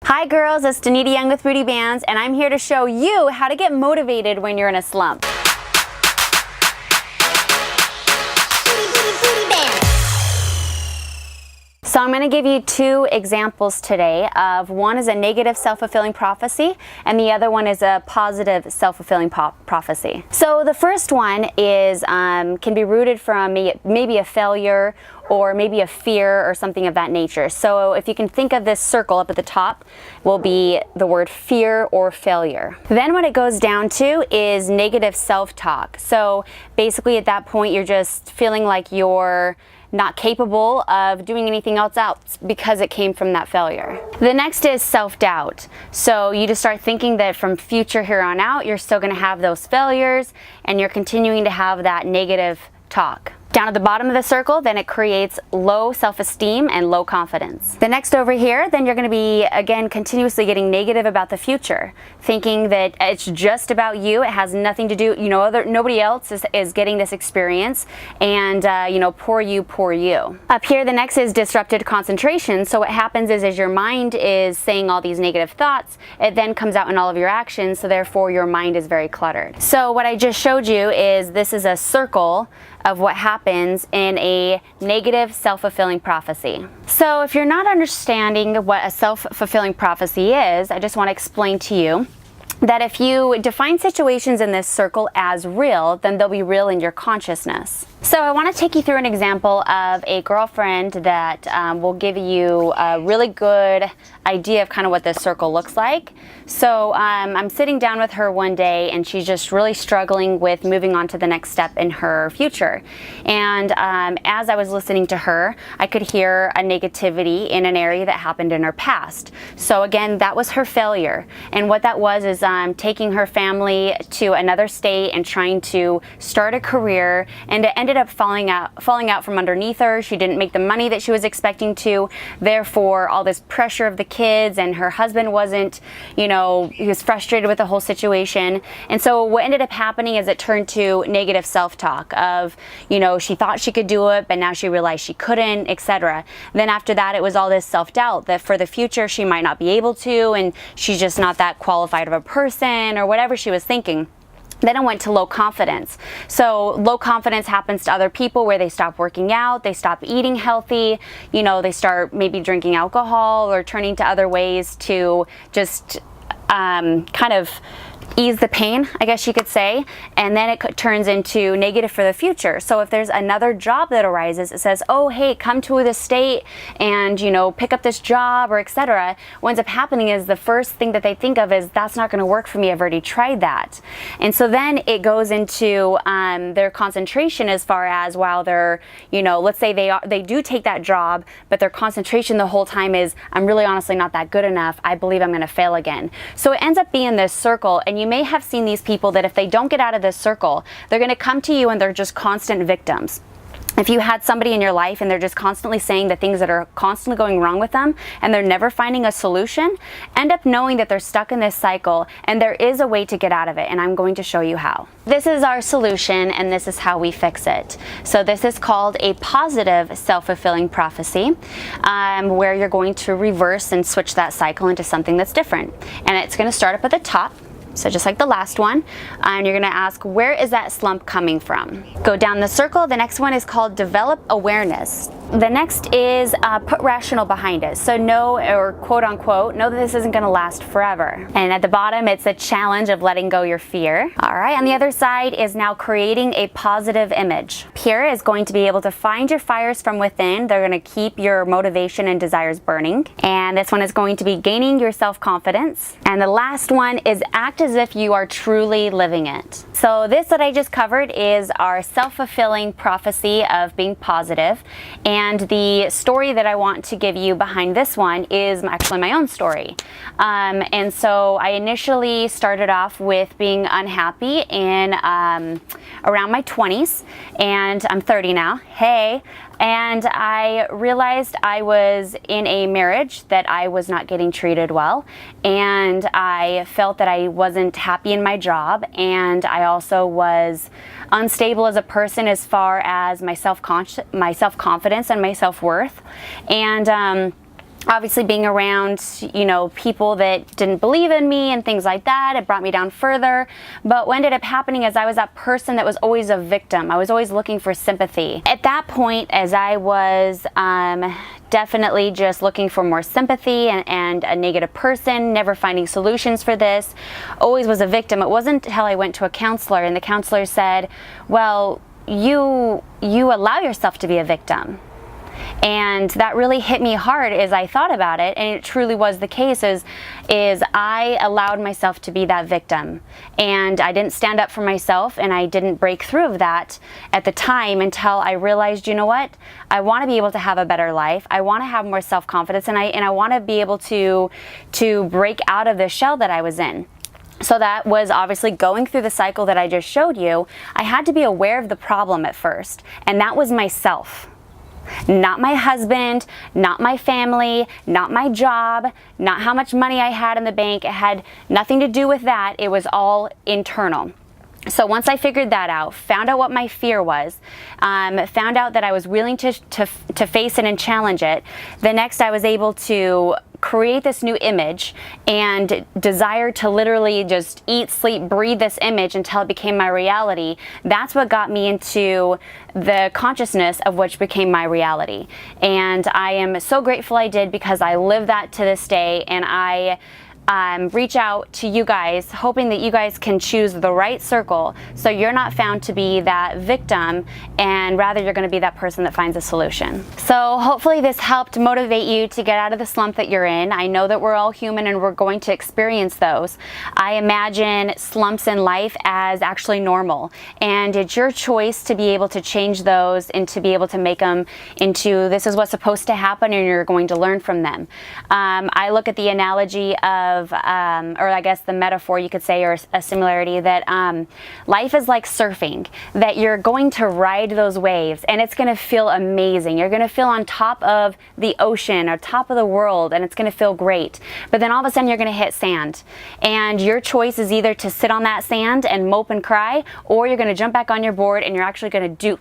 Hi girls, it's Danita Young with Booty Bands, and I'm here to show you how to get motivated when you're in a slump. So I'm going to give you two examples today of one is a negative self-fulfilling prophecy and the other one is a positive self-fulfilling prophecy. So the first one is can be rooted from maybe a failure or maybe a fear or something of that nature. So if you can think of this circle up at the top will be the word fear or failure. Then what it goes down to is negative self-talk. So basically at that point you're just feeling like you're not capable of doing anything else because it came from that failure. The next is self-doubt. So you just start thinking that from future here on out, you're still going to have those failures and you're continuing to have that negative talk. Down at the bottom of the circle, then it creates low self-esteem and low confidence. The next over here, then you're going to be, again, continuously getting negative about the future, thinking that it's just about you, it has nothing to do, nobody else is getting this experience, and, poor you, poor you. Up here, the next is disrupted concentration. So what happens is as your mind is saying all these negative thoughts, it then comes out in all of your actions, so therefore your mind is very cluttered. So what I just showed you is this is a circle of what happens in a negative self-fulfilling prophecy. So if you're not understanding what a self-fulfilling prophecy is, I just want to explain to you that if you define situations in this circle as real, then they'll be real in your consciousness. So I want to take you through an example of a girlfriend that will give you a really good idea of kind of what this circle looks like. So I'm sitting down with her one day and she's just really struggling with moving on to the next step in her future. And as I was listening to her, I could hear a negativity in an area that happened in her past. So again, that was her failure. And what that was is taking her family to another state and trying to start a career, and it ended up falling out from underneath her. She didn't make the money that she was expecting to. Therefore, all this pressure of the kids, and her husband wasn't, he was frustrated with the whole situation. And so what ended up happening is it turned to negative self-talk of, she thought she could do it, but now she realized she couldn't, etc. Then after that, it was all this self-doubt that for the future she might not be able to, and she's just not that qualified of a person, or whatever she was thinking. Then it went to low confidence. So low confidence happens to other people where they stop working out, they stop eating healthy, they start maybe drinking alcohol or turning to other ways to just kind of ease the pain, I guess you could say, and then it turns into negative for the future. So if there's another job that arises, it says, oh, hey, come to this state and, pick up this job or etc. What ends up happening is the first thing that they think of is, that's not going to work for me, I've already tried that. And so then it goes into their concentration as far as while they're, let's say they do take that job, but their concentration the whole time is, I'm really honestly not that good enough, I believe I'm going to fail again. So it ends up being this circle, and you may have seen these people that if they don't get out of this circle, they're going to come to you and they're just constant victims. If you had somebody in your life and they're just constantly saying the things that are constantly going wrong with them and they're never finding a solution, end up knowing that they're stuck in this cycle and there is a way to get out of it, and I'm going to show you how. This is our solution and this is how we fix it. So this is called a positive self-fulfilling prophecy, where you're going to reverse and switch that cycle into something that's different. And it's going to start up at the top. So just like the last one, and you're going to ask, where is that slump coming from? Go down the circle. The next one is called develop awareness. The next is put rational behind it. So know, or quote unquote, know that this isn't going to last forever. And at the bottom, it's a challenge of letting go your fear. All right, on the other side is now creating a positive image. Here is going to be able to find your fires from within. They're going to keep your motivation and desires burning. And this one is going to be gaining your self-confidence. And the last one is act as if you are truly living it. So this that I just covered is our self-fulfilling prophecy of being positive. And the story that I want to give you behind this one is actually my own story. And so I initially started off with being unhappy in around my 20s, and I'm 30 now. Hey. And I realized I was in a marriage that I was not getting treated well, and I felt that I wasn't happy in my job, and I also was unstable as a person as far as my self-confidence and my self-worth. And obviously being around, you know, people that didn't believe in me and things like that, it brought me down further. But what ended up happening is I was that person that was always a victim. I was always looking for sympathy. At that point, as I was definitely just looking for more sympathy and a negative person, never finding solutions for this, always was a victim. It wasn't until I went to a counselor and the counselor said, well, you allow yourself to be a victim. And that really hit me hard as I thought about it, and it truly was the case, is I allowed myself to be that victim, and I didn't stand up for myself, and I didn't break through of that at the time until I realized, you know what, I want to be able to have a better life, I want to have more self-confidence, and I want to be able to break out of the shell that I was in. So that was obviously going through the cycle that I just showed you. I had to be aware of the problem at first, and that was myself. Not my husband, not my family, not my job, not how much money I had in the bank. It had nothing to do with that. It was all internal. So once I figured that out, found out what my fear was, found out that I was willing to face it and challenge it, the next I was able to create this new image and desire to literally just eat, sleep, breathe this image until it became my reality. That's what got me into the consciousness of which became my reality. And I am so grateful I did, because I live that to this day, and I reach out to you guys hoping that you guys can choose the right circle so you're not found to be that victim, and rather you're going to be that person that finds a solution. So hopefully this helped motivate you to get out of the slump that you're in. I know that we're all human and we're going to experience those. I imagine slumps in life as actually normal, and it's your choice to be able to change those and to be able to make them into, this is what's supposed to happen and you're going to learn from them. I look at the analogy of or I guess the metaphor you could say, or a similarity, that life is like surfing, that you're going to ride those waves and it's going to feel amazing. You're going to feel on top of the ocean or top of the world, and it's going to feel great. But then all of a sudden you're going to hit sand, and your choice is either to sit on that sand and mope and cry, or you're going to jump back on your board and you're actually going to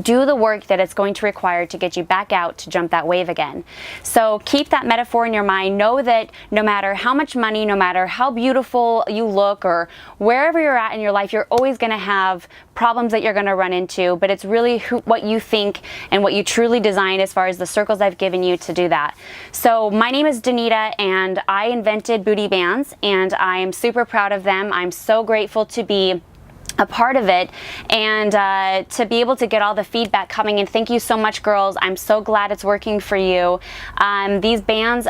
do the work that it's going to require to get you back out to jump that wave again. So keep that metaphor in your mind. Know that no matter how much money, no matter how beautiful you look, or wherever you're at in your life, you're always going to have problems that you're going to run into, but it's really what you think and what you truly design as far as the circles I've given you to do that. So my name is Danita, and I invented booty bands, and I am super proud of them. I'm so grateful to be a part of it, and to be able to get all the feedback coming in. Thank you so much, girls. I'm so glad it's working for you. These bands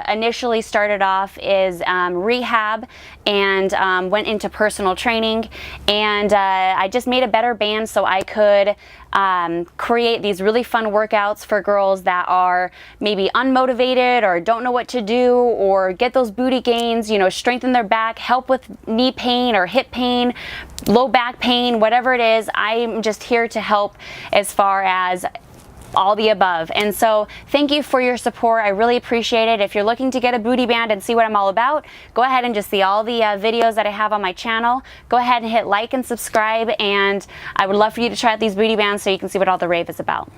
initially started off as rehab, and went into personal training, and I just made a better band so I could create these really fun workouts for girls that are maybe unmotivated or don't know what to do, or get those booty gains, you know, strengthen their back, help with knee pain or hip pain, low back pain, whatever it is. I'm just here to help as far as all the above. And so thank you for your support. I really appreciate it. If you're looking to get a booty band and see what I'm all about, go ahead and just see all the videos that I have on my channel. Go ahead and hit like and subscribe, and I would love for you to try out these booty bands so you can see what all the rave is about.